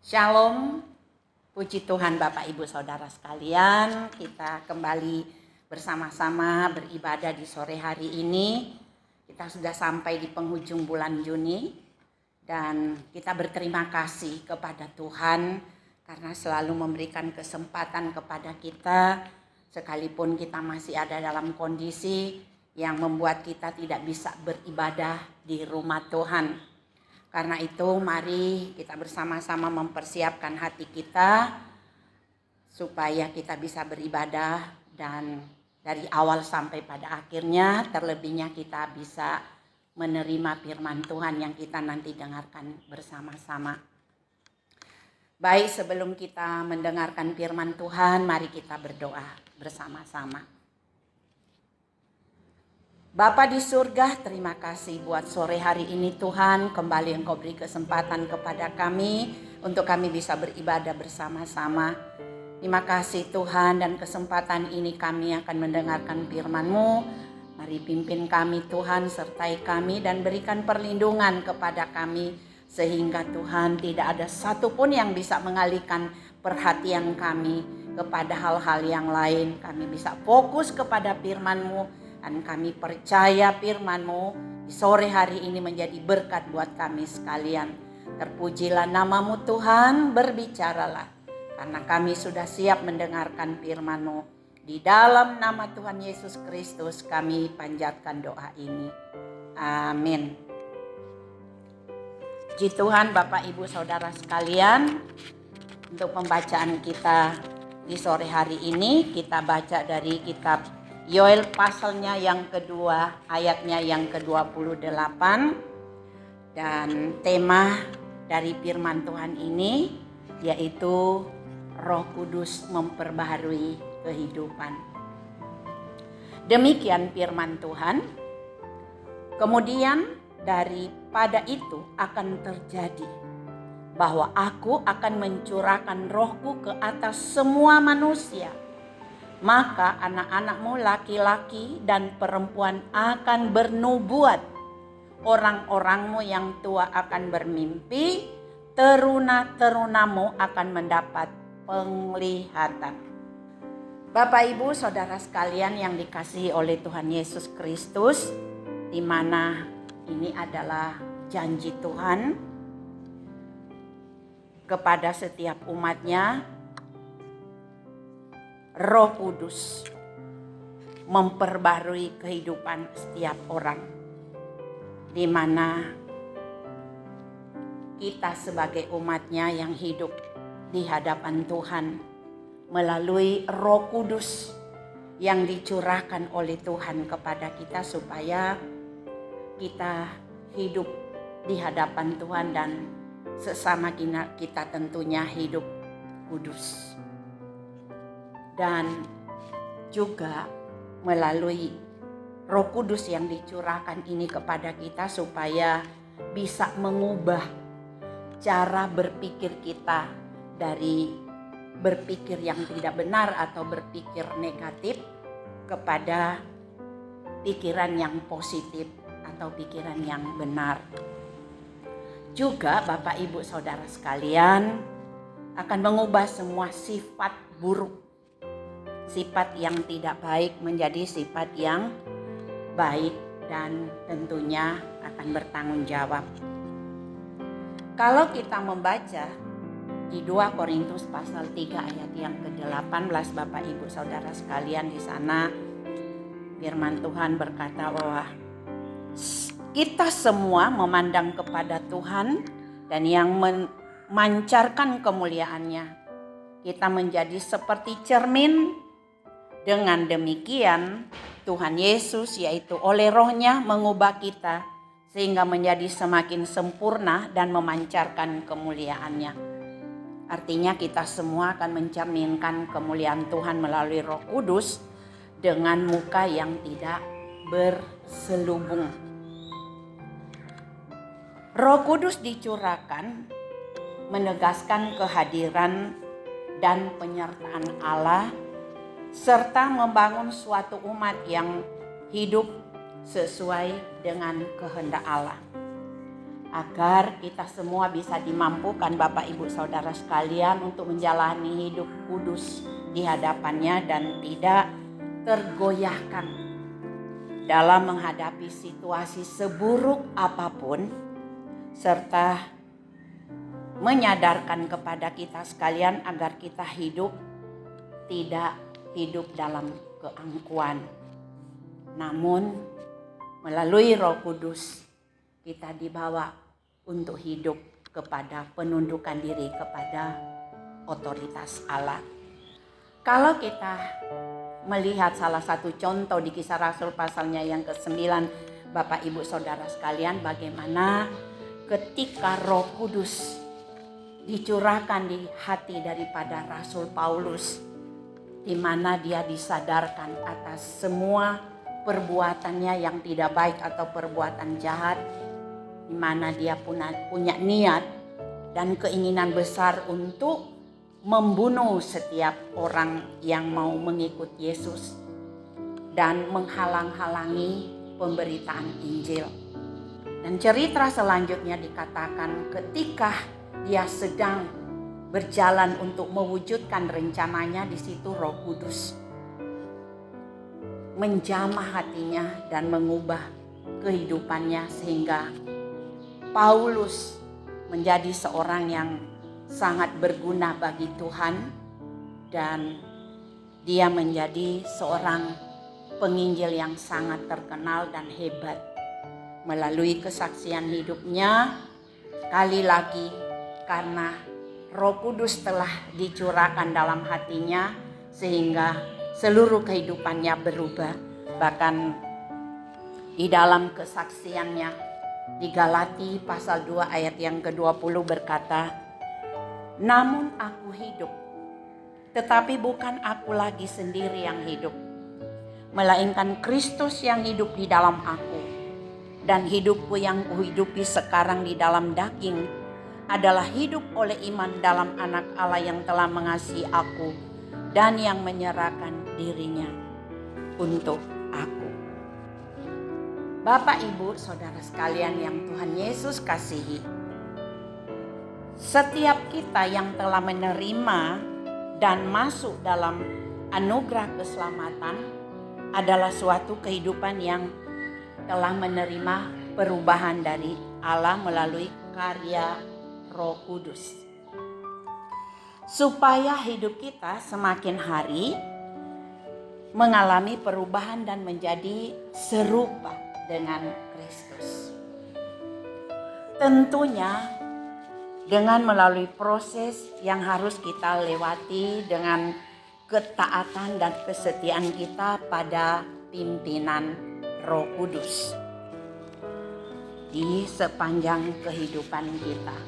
Shalom, puji Tuhan Bapak Ibu Saudara sekalian. Kita kembali bersama-sama beribadah di sore hari ini. Kita sudah sampai di penghujung bulan Juni dan kita berterima kasih kepada Tuhan karena selalu memberikan kesempatan kepada kita sekalipun kita masih ada dalam kondisi yang membuat kita tidak bisa beribadah di rumah Tuhan. Karena itu mari kita bersama-sama mempersiapkan hati kita supaya kita bisa beribadah dan dari awal sampai pada akhirnya terlebihnya kita bisa menerima firman Tuhan yang kita nanti dengarkan bersama-sama. Baik, sebelum kita mendengarkan firman Tuhan, mari kita berdoa bersama-sama. Bapa di surga, terima kasih buat sore hari ini Tuhan. Kembali Engkau beri kesempatan kepada kami untuk kami bisa beribadah bersama-sama. Terima kasih Tuhan, dan kesempatan ini kami akan mendengarkan firman-Mu. Mari pimpin kami Tuhan, sertai kami dan berikan perlindungan kepada kami. Sehingga Tuhan tidak ada satupun yang bisa mengalihkan perhatian kami kepada hal-hal yang lain. Kami bisa fokus kepada firman-Mu. Dan kami percaya firman-Mu di sore hari ini menjadi berkat buat kami sekalian. Terpujilah nama-Mu Tuhan, berbicaralah. Karena kami sudah siap mendengarkan firman-Mu. Di dalam nama Tuhan Yesus Kristus kami panjatkan doa ini. Amin. Puji Tuhan Bapak Ibu Saudara sekalian. Untuk pembacaan kita di sore hari ini kita baca dari kitab Yoel pasalnya yang kedua, ayatnya yang ke-28. Dan tema dari firman Tuhan ini yaitu Roh Kudus memperbaharui kehidupan. Demikian firman Tuhan. Kemudian daripada itu akan terjadi bahwa aku akan mencurahkan rohku ke atas semua manusia. Maka anak-anakmu laki-laki dan perempuan akan bernubuat. Orang-orangmu yang tua akan bermimpi. Teruna-terunamu akan mendapat penglihatan. Bapak Ibu Saudara sekalian yang dikasihi oleh Tuhan Yesus Kristus, di mana ini adalah janji Tuhan kepada setiap umatnya. Roh Kudus memperbarui kehidupan setiap orang, di mana kita sebagai umatnya yang hidup di hadapan Tuhan melalui Roh Kudus yang dicurahkan oleh Tuhan kepada kita supaya kita hidup di hadapan Tuhan dan sesama kita tentunya hidup kudus. Dan juga melalui Roh Kudus yang dicurahkan ini kepada kita supaya bisa mengubah cara berpikir kita dari berpikir yang tidak benar atau berpikir negatif kepada pikiran yang positif atau pikiran yang benar. Juga Bapak Ibu Saudara sekalian akan mengubah semua sifat buruk, sifat yang tidak baik menjadi sifat yang baik dan tentunya akan bertanggung jawab. Kalau kita membaca di 2 Korintus pasal 3 ayat yang ke-18, Bapak Ibu Saudara sekalian, di sana firman Tuhan berkata bahwa kita semua memandang kepada Tuhan dan yang memancarkan kemuliaannya. Kita menjadi seperti cermin. Dengan demikian Tuhan Yesus yaitu oleh Roh-Nya mengubah kita sehingga menjadi semakin sempurna dan memancarkan kemuliaannya. Artinya kita semua akan mencerminkan kemuliaan Tuhan melalui Roh Kudus dengan muka yang tidak berselubung. Roh Kudus dicurahkan menegaskan kehadiran dan penyertaan Allah serta membangun suatu umat yang hidup sesuai dengan kehendak Allah. agar kita semua bisa dimampukan Bapak Ibu Saudara sekalian untuk menjalani hidup kudus di hadapannya dan tidak tergoyahkan dalam menghadapi situasi seburuk apapun, serta menyadarkan kepada kita sekalian agar kita tidak hidup dalam keangkuhan, namun melalui Roh Kudus kita dibawa untuk hidup kepada penundukan diri kepada otoritas Allah. Kalau kita melihat salah satu contoh di Kisah Rasul pasalnya yang ke-9, Bapak Ibu Saudara sekalian, bagaimana ketika Roh Kudus dicurahkan di hati daripada Rasul Paulus, di mana dia disadarkan atas semua perbuatannya yang tidak baik atau perbuatan jahat, di mana dia punya niat dan keinginan besar untuk membunuh setiap orang yang mau mengikut Yesus dan menghalang-halangi pemberitaan Injil. Dan cerita selanjutnya dikatakan ketika dia sedang berjalan untuk mewujudkan rencananya, di situ Roh Kudus menjamah hatinya dan mengubah kehidupannya sehingga Paulus menjadi seorang yang sangat berguna bagi Tuhan dan dia menjadi seorang penginjil yang sangat terkenal dan hebat. Melalui kesaksian hidupnya, sekali lagi karena Roh Kudus telah dicurahkan dalam hatinya sehingga seluruh kehidupannya berubah. Bahkan di dalam kesaksiannya di Galati pasal 2 ayat yang ke-20 berkata, "Namun aku hidup, tetapi bukan aku lagi sendiri yang hidup, melainkan Kristus yang hidup di dalam aku. Dan hidupku yang kuhidupi sekarang di dalam daging adalah hidup oleh iman dalam Anak Allah yang telah mengasihi aku dan yang menyerahkan dirinya untuk aku." Bapak, Ibu, Saudara sekalian yang Tuhan Yesus kasihi, setiap kita yang telah menerima dan masuk dalam anugerah keselamatan adalah suatu kehidupan yang telah menerima perubahan dari Allah melalui karya Roh Kudus. Supaya hidup kita semakin hari mengalami perubahan dan menjadi serupa dengan Kristus. Tentunya dengan melalui proses yang harus kita lewati dengan ketaatan dan kesetiaan kita pada pimpinan Roh Kudus di sepanjang kehidupan kita.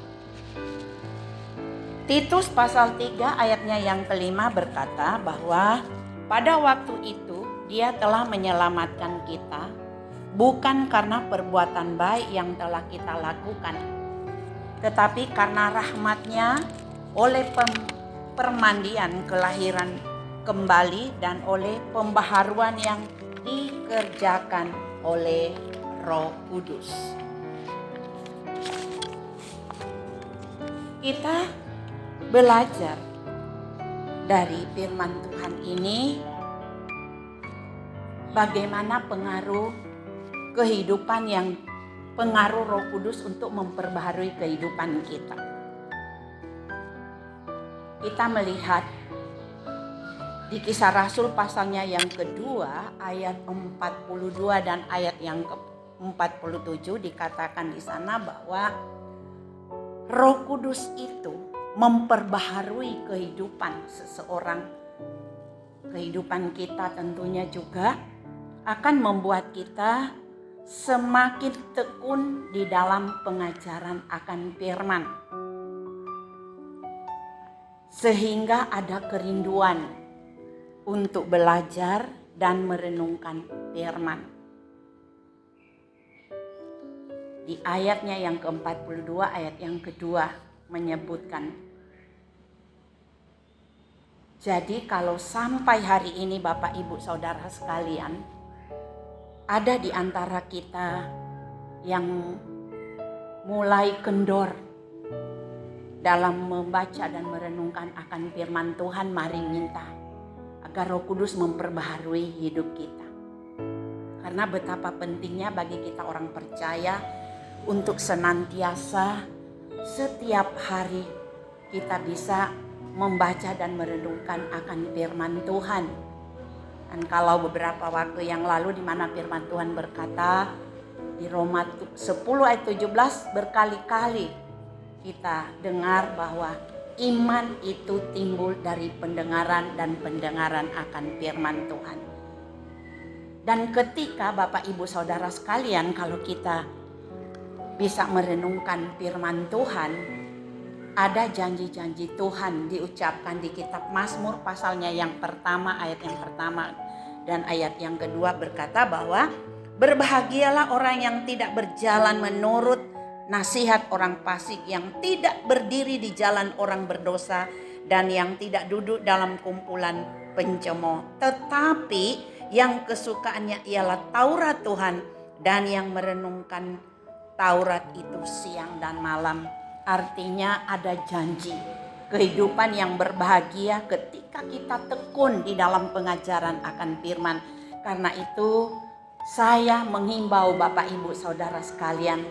Titus pasal 3 ayatnya yang kelima berkata bahwa pada waktu itu Dia telah menyelamatkan kita bukan karena perbuatan baik yang telah kita lakukan, tetapi karena rahmat-Nya oleh permandian kelahiran kembali dan oleh pembaharuan yang dikerjakan oleh Roh Kudus. Kita belajar dari firman Tuhan ini bagaimana pengaruh Roh Kudus untuk memperbaharui kehidupan kita. Kita melihat di Kisah Rasul pasalnya yang kedua ayat 42 dan ayat yang ke-47 dikatakan di sana bahwa Roh Kudus itu memperbaharui kehidupan seseorang. Kehidupan kita tentunya juga akan membuat kita semakin tekun di dalam pengajaran akan firman. Sehingga ada kerinduan untuk belajar dan merenungkan firman. Di ayatnya yang ke-42 ayat yang kedua menyebutkan, jadi kalau sampai hari ini Bapak Ibu Saudara sekalian, ada di antara kita yang mulai kendor dalam membaca dan merenungkan akan firman Tuhan, mari minta agar Roh Kudus memperbaharui hidup kita. Karena betapa pentingnya bagi kita orang percaya untuk senantiasa setiap hari kita bisa membaca dan merenungkan akan firman Tuhan. Dan kalau beberapa waktu yang lalu di mana firman Tuhan berkata di Roma 10 ayat 17 berkali-kali kita dengar bahwa iman itu timbul dari pendengaran dan pendengaran akan firman Tuhan. Dan ketika Bapak Ibu Saudara sekalian, kalau kita bisa merenungkan firman Tuhan, ada janji-janji Tuhan diucapkan di kitab Mazmur pasalnya yang pertama, ayat yang pertama dan ayat yang kedua berkata bahwa berbahagialah orang yang tidak berjalan menurut nasihat orang fasik, yang tidak berdiri di jalan orang berdosa, dan yang tidak duduk dalam kumpulan pencemooh, tetapi yang kesukaannya ialah Taurat Tuhan, dan yang merenungkan Taurat itu siang dan malam. Artinya ada janji kehidupan yang berbahagia ketika kita tekun di dalam pengajaran akan firman. Karena itu saya menghimbau Bapak Ibu Saudara sekalian,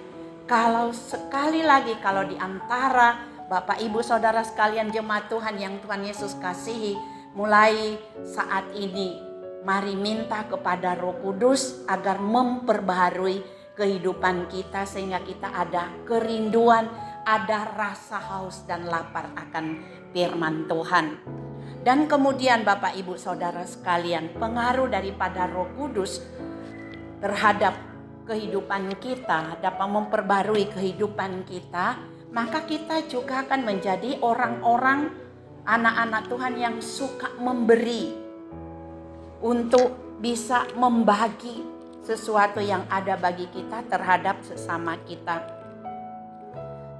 kalau sekali lagi kalau di antara Bapak Ibu Saudara sekalian jemaat Tuhan yang Tuhan Yesus kasihi, mulai saat ini mari minta kepada Roh Kudus agar memperbaharui kehidupan kita sehingga kita ada kerinduan, ada rasa haus dan lapar akan firman Tuhan. Dan kemudian Bapak Ibu Saudara sekalian, pengaruh daripada Roh Kudus terhadap kehidupan kita, dapat memperbarui kehidupan kita, maka kita juga akan menjadi orang-orang anak-anak Tuhan yang suka memberi, untuk bisa membagi sesuatu yang ada bagi kita terhadap sesama kita.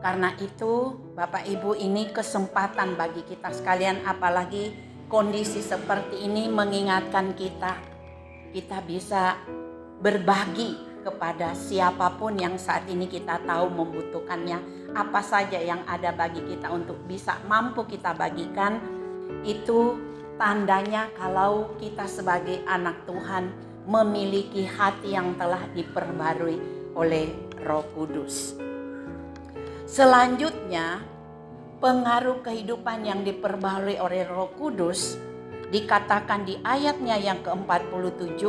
Karena itu Bapak Ibu, ini kesempatan bagi kita sekalian, apalagi kondisi seperti ini mengingatkan kita bisa berbagi kepada siapapun yang saat ini kita tahu membutuhkannya. Apa saja yang ada bagi kita untuk bisa mampu kita bagikan, itu tandanya kalau kita sebagai anak Tuhan memiliki hati yang telah diperbarui oleh Roh Kudus. Selanjutnya, pengaruh kehidupan yang diperbarui oleh Roh Kudus dikatakan di ayatnya yang ke-47,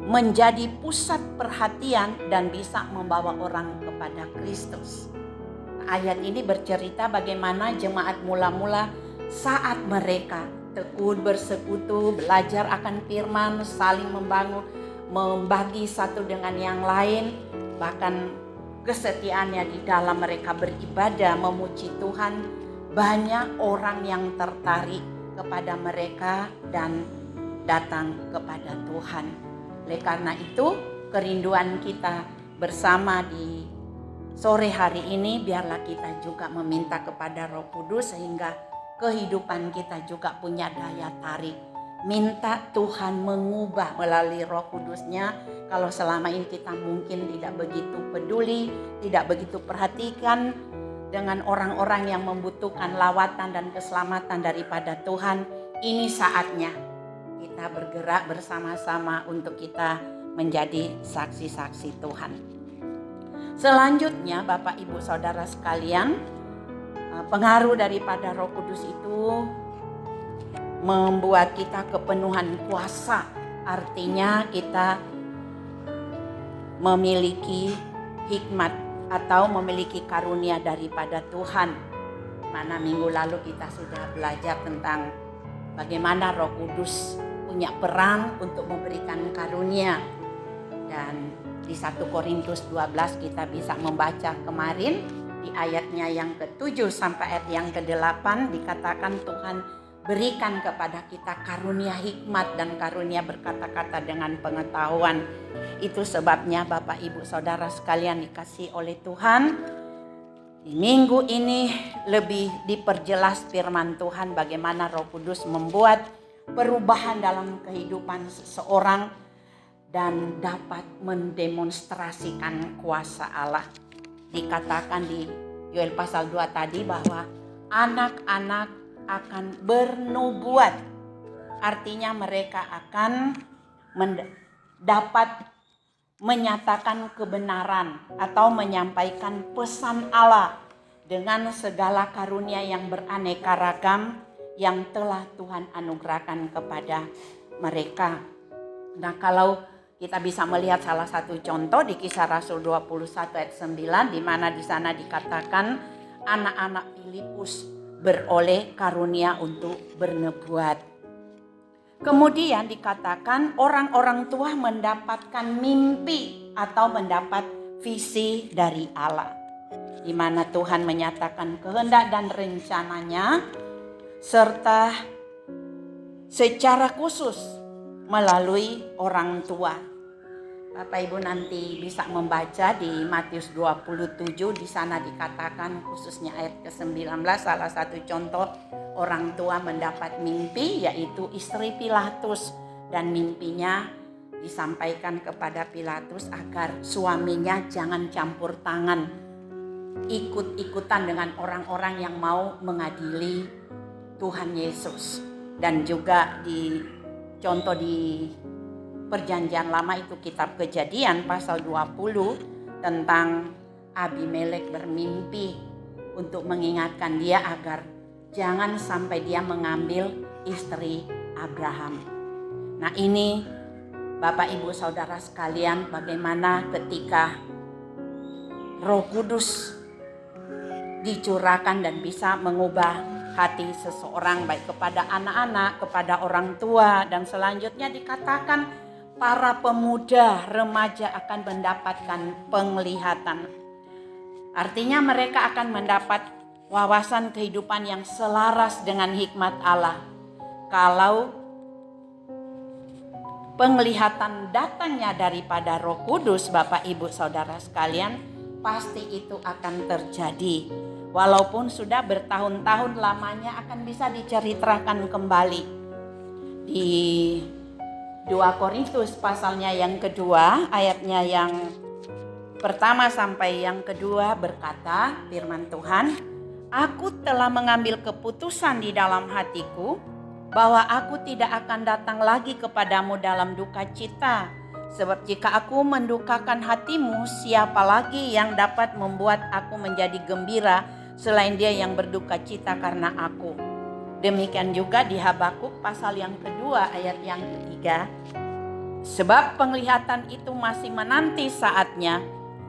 menjadi pusat perhatian dan bisa membawa orang kepada Kristus. Ayat ini bercerita bagaimana jemaat mula-mula saat mereka tekun bersekutu, belajar akan firman, saling membangun, membagi satu dengan yang lain, bahkan kesetiaannya di dalam mereka beribadah, memuji Tuhan, banyak orang yang tertarik kepada mereka dan datang kepada Tuhan. Oleh karena itu, kerinduan kita bersama di sore hari ini, biarlah kita juga meminta kepada Roh Kudus sehingga kehidupan kita juga punya daya tarik. Minta Tuhan mengubah melalui Roh Kudusnya. Kalau selama ini kita mungkin tidak begitu peduli, tidak begitu perhatikan dengan orang-orang yang membutuhkan lawatan dan keselamatan daripada Tuhan, ini saatnya kita bergerak bersama-sama untuk kita menjadi saksi-saksi Tuhan. Selanjutnya Bapak Ibu Saudara sekalian, pengaruh daripada Roh Kudus itu membuat kita kepenuhan kuasa. Artinya kita memiliki hikmat atau memiliki karunia daripada Tuhan. Mana minggu lalu kita sudah belajar tentang bagaimana Roh Kudus punya peran untuk memberikan karunia. Dan di 1 Korintus 12 kita bisa membaca kemarin di ayatnya yang ke-7 sampai ayat yang ke-8 dikatakan Tuhan berikan kepada kita karunia hikmat dan karunia berkata-kata dengan pengetahuan. Itu sebabnya Bapak Ibu Saudara sekalian dikasih oleh Tuhan, di minggu ini lebih diperjelas firman Tuhan bagaimana Roh Kudus membuat perubahan dalam kehidupan seseorang dan dapat mendemonstrasikan kuasa Allah. dikatakan di Yoel pasal 2 tadi bahwa anak-anak akan bernubuat. Artinya mereka akan dapat menyatakan kebenaran atau menyampaikan pesan Allah dengan segala karunia yang beraneka ragam yang telah Tuhan anugerahkan kepada mereka. Nah, kalau kita bisa melihat salah satu contoh di Kisah Rasul 21 ayat 9, di mana di sana dikatakan anak-anak Filipus beroleh karunia untuk bernubuat. Kemudian dikatakan orang-orang tua mendapatkan mimpi atau mendapat visi dari Allah, di mana Tuhan menyatakan kehendak dan rencananya serta secara khusus melalui orang tua. Bapak Ibu nanti bisa membaca di Matius 27, di sana dikatakan khususnya ayat ke-19 salah satu contoh orang tua mendapat mimpi, yaitu istri Pilatus, dan mimpinya disampaikan kepada Pilatus agar suaminya jangan campur tangan ikut-ikutan dengan orang-orang yang mau mengadili Tuhan Yesus. Dan juga di contoh di Perjanjian Lama itu kitab Kejadian pasal 20 tentang Abimelek bermimpi untuk mengingatkan dia agar jangan sampai dia mengambil istri Abraham. Nah, ini Bapak Ibu Saudara sekalian, bagaimana ketika Roh Kudus dicurahkan dan bisa mengubah hati seseorang, baik kepada anak-anak, kepada orang tua, dan selanjutnya dikatakan para pemuda remaja akan mendapatkan penglihatan. Artinya mereka akan mendapat wawasan kehidupan yang selaras dengan hikmat Allah. Kalau penglihatan datangnya daripada Roh Kudus, Bapak Ibu Saudara sekalian, pasti itu akan terjadi. Walaupun sudah bertahun-tahun lamanya akan bisa diceritakan kembali. Di 2 Korintus pasalnya yang kedua, ayatnya yang pertama sampai yang kedua berkata firman Tuhan, "Aku telah mengambil keputusan di dalam hatiku bahwa aku tidak akan datang lagi kepadamu dalam duka cita. Sebab jika aku mendukakan hatimu, siapa lagi yang dapat membuat aku menjadi gembira selain dia yang berduka cita karena aku?" Demikian juga di Habakuk pasal yang kedua ayat yang ketiga. "Sebab penglihatan itu masih menanti saatnya,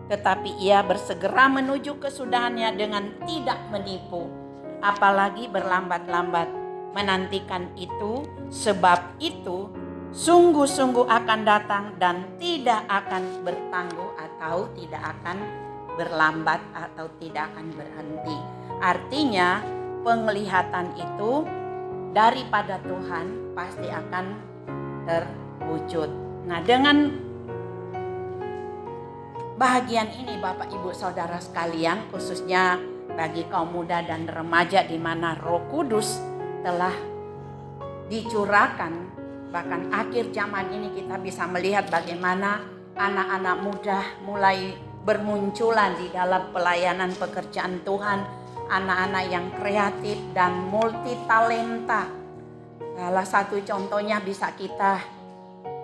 tetapi ia bersegera menuju kesudahannya dengan tidak menipu, apalagi berlambat-lambat menantikan itu, sebab itu sungguh-sungguh akan datang dan tidak akan bertangguh atau tidak akan berlambat atau tidak akan berhenti." Artinya penglihatan itu daripada Tuhan pasti akan terwujud. Nah, dengan bahagian ini Bapak Ibu Saudara sekalian, khususnya bagi kaum muda dan remaja di mana Roh Kudus telah dicurahkan, bahkan akhir zaman ini kita bisa melihat bagaimana anak-anak muda mulai bermunculan di dalam pelayanan pekerjaan Tuhan. Anak-anak yang kreatif dan multi talenta. Salah satu contohnya bisa kita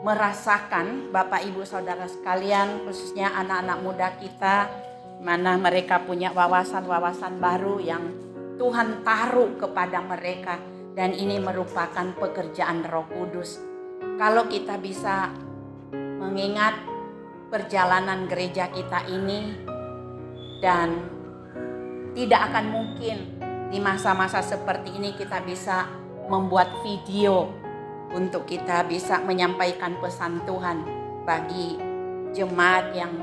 merasakan Bapak Ibu Saudara sekalian, khususnya anak-anak muda kita, mana mereka punya wawasan-wawasan baru yang Tuhan taruh kepada mereka, dan ini merupakan pekerjaan Roh Kudus. Kalau kita bisa mengingat perjalanan gereja kita ini, dan tidak akan mungkin di masa-masa seperti ini kita bisa membuat video untuk kita bisa menyampaikan pesan Tuhan bagi jemaat yang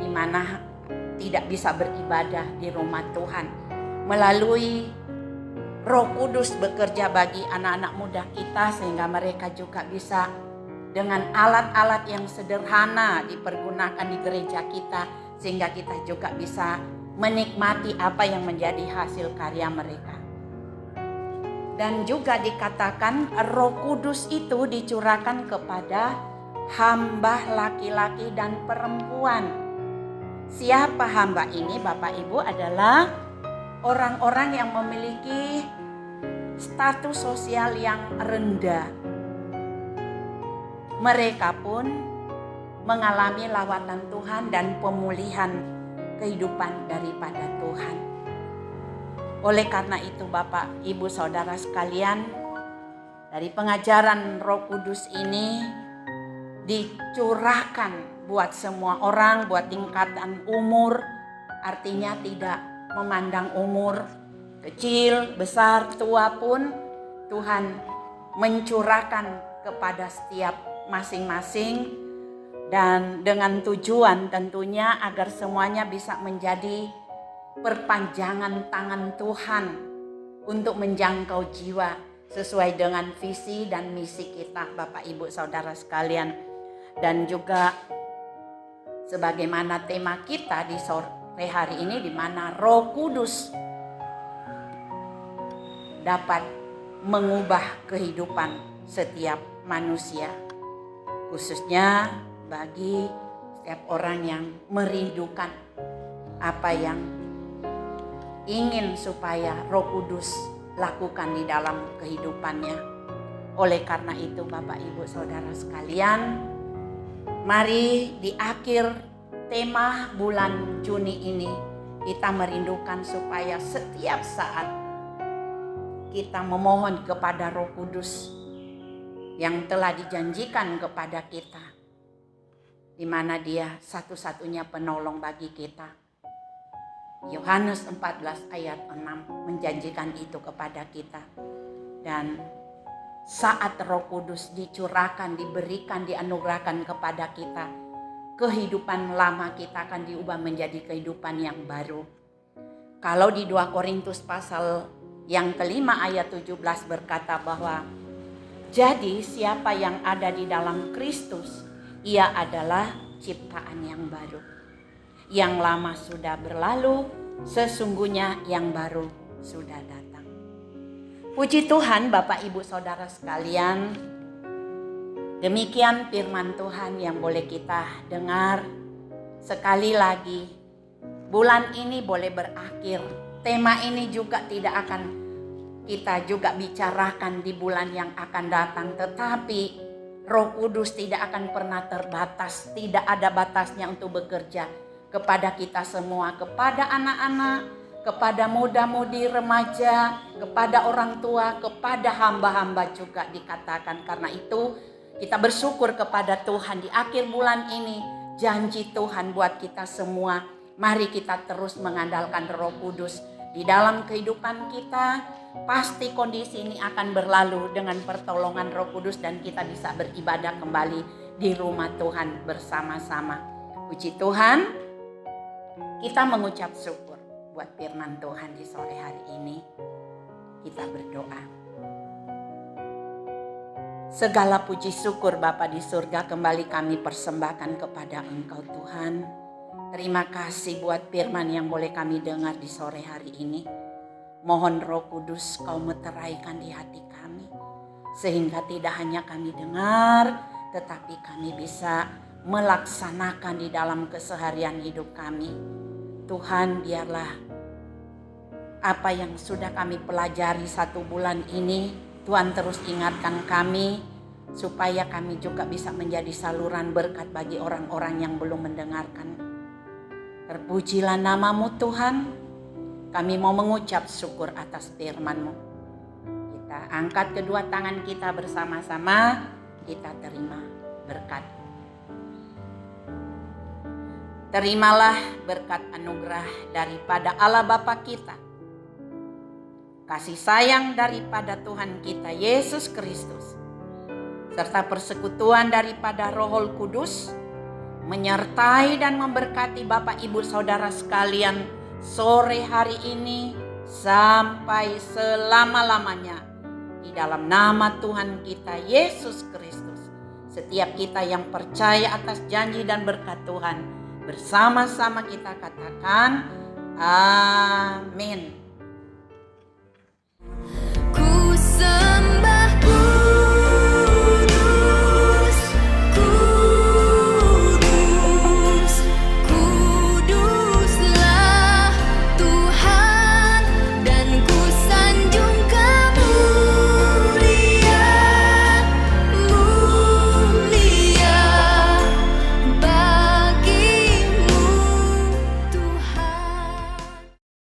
dimana tidak bisa beribadah di rumah Tuhan. Melalui Roh Kudus bekerja bagi anak-anak muda kita sehingga mereka juga bisa dengan alat-alat yang sederhana dipergunakan di gereja kita, sehingga kita juga bisa menikmati apa yang menjadi hasil karya mereka. Dan juga dikatakan Roh Kudus itu dicurahkan kepada hamba laki-laki dan perempuan, Siapa hamba ini Bapak Ibu adalah orang-orang yang memiliki status sosial yang rendah. Mereka pun mengalami lawatan Tuhan dan pemulihan kehidupan daripada Tuhan. Oleh karena itu Bapak, Ibu, Saudara sekalian, dari pengajaran Roh Kudus ini dicurahkan buat semua orang, buat tingkatan umur, artinya tidak memandang umur, kecil, besar, tua pun Tuhan mencurahkan kepada setiap masing-masing, dan dengan tujuan tentunya agar semuanya bisa menjadi perpanjangan tangan Tuhan untuk menjangkau jiwa sesuai dengan visi dan misi kita Bapak Ibu Saudara sekalian. Dan juga sebagaimana tema kita di sore hari ini, di mana Roh Kudus dapat mengubah kehidupan setiap manusia, khususnya bagi setiap orang yang merindukan apa yang ingin supaya Roh Kudus lakukan di dalam kehidupannya. Oleh karena itu Bapak Ibu Saudara sekalian, mari di akhir tema bulan Juni ini kita merindukan supaya setiap saat kita memohon kepada Roh Kudus yang telah dijanjikan kepada kita, di mana Dia satu-satunya penolong bagi kita. Yohanes 14 ayat 6 menjanjikan itu kepada kita. Dan saat Roh Kudus dicurahkan, diberikan, dianugerahkan kepada kita, kehidupan lama kita akan diubah menjadi kehidupan yang baru. Kalau di 2 Korintus pasal yang kelima ayat 17 berkata bahwa jadi siapa yang ada di dalam Kristus, ia adalah ciptaan yang baru. Yang lama sudah berlalu, sesungguhnya yang baru sudah datang. Puji Tuhan Bapak Ibu Saudara sekalian, demikian firman Tuhan yang boleh kita dengar. Sekali lagi, bulan ini boleh berakhir. Tema ini juga tidak akan kita juga bicarakan di bulan yang akan datang, tetapi Roh Kudus tidak akan pernah terbatas, tidak ada batasnya untuk bekerja kepada kita semua, kepada anak-anak, kepada muda-mudi, remaja, kepada orang tua, kepada hamba-hamba juga dikatakan. Karena itu kita bersyukur kepada Tuhan di akhir bulan ini, janji Tuhan buat kita semua. Mari kita terus mengandalkan Roh Kudus di dalam kehidupan kita. Pasti kondisi ini akan berlalu dengan pertolongan Roh Kudus dan kita bisa beribadah kembali di rumah Tuhan bersama-sama. Puji Tuhan. Kita mengucap syukur buat firman Tuhan di sore hari ini. Kita berdoa. Segala puji syukur Bapa di surga kembali kami persembahkan kepada Engkau Tuhan. Terima kasih buat firman yang boleh kami dengar di sore hari ini. Mohon Roh Kudus Kau meteraikan di hati kami, sehingga tidak hanya kami dengar, tetapi kami bisa melaksanakan di dalam keseharian hidup kami. Tuhan, biarlah apa yang sudah kami pelajari 1 bulan ini, Tuhan terus ingatkan kami, supaya kami juga bisa menjadi saluran berkat bagi orang-orang yang belum mendengarkan. Terpujilah nama-Mu Tuhan, kami mau mengucap syukur atas firman-Mu. Kita angkat kedua tangan kita bersama-sama, kita terima berkat. Terimalah berkat anugerah daripada Allah Bapa kita, kasih sayang daripada Tuhan kita Yesus Kristus, serta persekutuan daripada Roh Kudus menyertai dan memberkati Bapak Ibu Saudara sekalian sore hari ini sampai selama-lamanya. Di dalam nama Tuhan kita Yesus Kristus, setiap kita yang percaya atas janji dan berkat Tuhan, bersama-sama kita katakan amin.